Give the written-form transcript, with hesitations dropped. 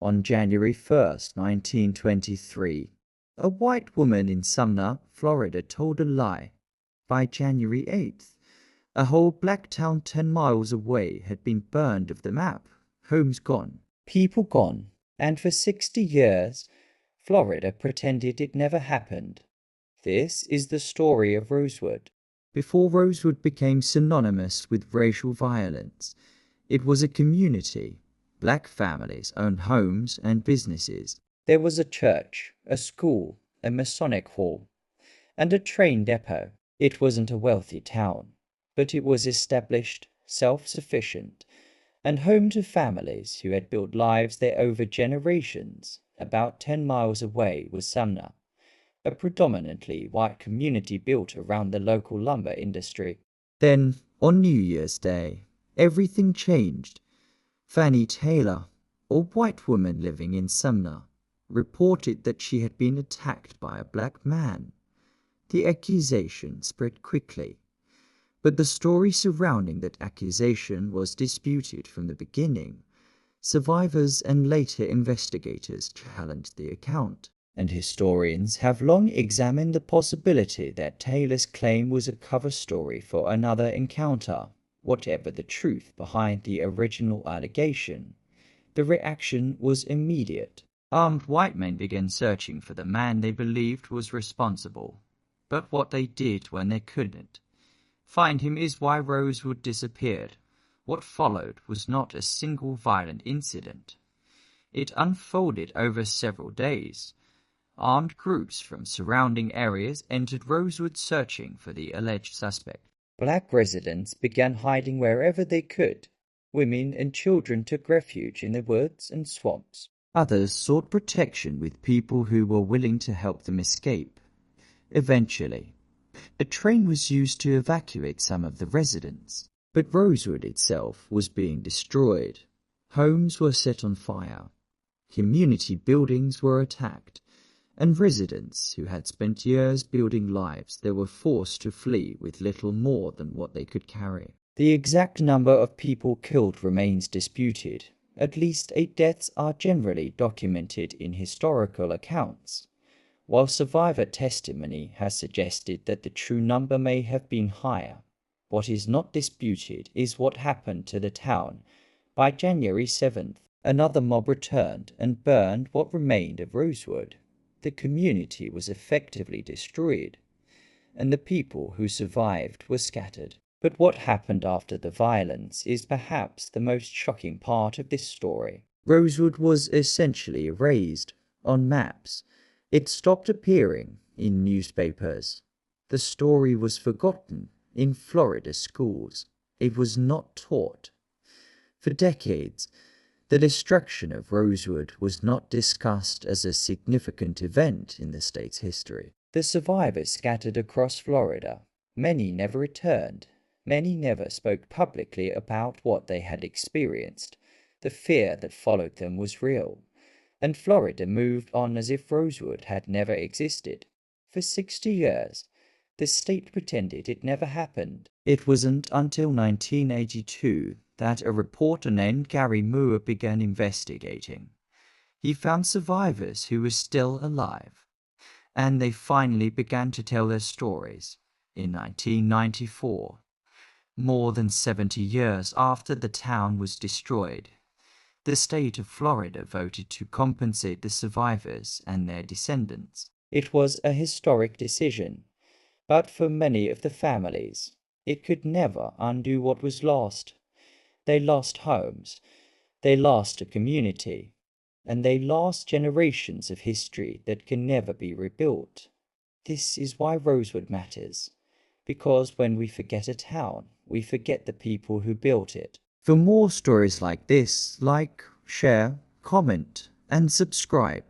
On January 1st, 1923, a white woman in Sumner, Florida told a lie. By January 8th, a whole black town 10 miles away had been burned off the map. Homes gone, people gone, and for 60 years, Florida pretended it never happened. This is the story of Rosewood. Before Rosewood became synonymous with racial violence, it was a community. Black families owned homes and businesses. There was a church, a school, a Masonic hall, and a train depot. It wasn't a wealthy town, but it was established, self-sufficient, and home to families who had built lives there over generations. About 10 miles away was Sumner, a predominantly white community built around the local lumber industry. Then, on New Year's Day, everything changed. Fannie Taylor, a white woman living in Sumner, reported that she had been attacked by a black man. The accusation spread quickly, but the story surrounding that accusation was disputed from the beginning. Survivors and later investigators challenged the account, and historians have long examined the possibility that Taylor's claim was a cover story for another encounter. Whatever the truth behind the original allegation, the reaction was immediate. Armed white men began searching for the man they believed was responsible. But what they did when they couldn't find him is why Rosewood disappeared. What followed was not a single violent incident. It unfolded over several days. Armed groups from surrounding areas entered Rosewood searching for the alleged suspect. Black residents began hiding wherever they could. Women and children took refuge in the woods and swamps. Others sought protection with people who were willing to help them escape. Eventually, a train was used to evacuate some of the residents, but Rosewood itself was being destroyed. Homes were set on fire, community buildings were attacked, and residents who had spent years building lives there were forced to flee with little more than what they could carry. The exact number of people killed remains disputed. At least 8 deaths are generally documented in historical accounts, while survivor testimony has suggested that the true number may have been higher. What is not disputed is what happened to the town. By January 7th, another mob returned and burned what remained of Rosewood. The community was effectively destroyed, and the people who survived were scattered. But what happened after the violence is perhaps the most shocking part of this story. Rosewood was essentially erased on maps. It stopped appearing in newspapers. The story was forgotten in Florida schools. It was not taught. For decades, the destruction of Rosewood was not discussed as a significant event in the state's history. The survivors scattered across Florida. Many never returned. Many never spoke publicly about what they had experienced. The fear that followed them was real, and Florida moved on as if Rosewood had never existed. For 60 years, the state pretended it never happened. It wasn't until 1982 that a reporter named Gary Moore began investigating. He found survivors who were still alive, and they finally began to tell their stories. In 1994, more than 70 years after the town was destroyed, the state of Florida voted to compensate the survivors and their descendants. It was a historic decision, but for many of the families, it could never undo what was lost. They lost homes, they lost a community, and they lost generations of history that can never be rebuilt. This is why Rosewood matters, because when we forget a town, we forget the people who built it. For more stories like this, like, share, comment, and subscribe.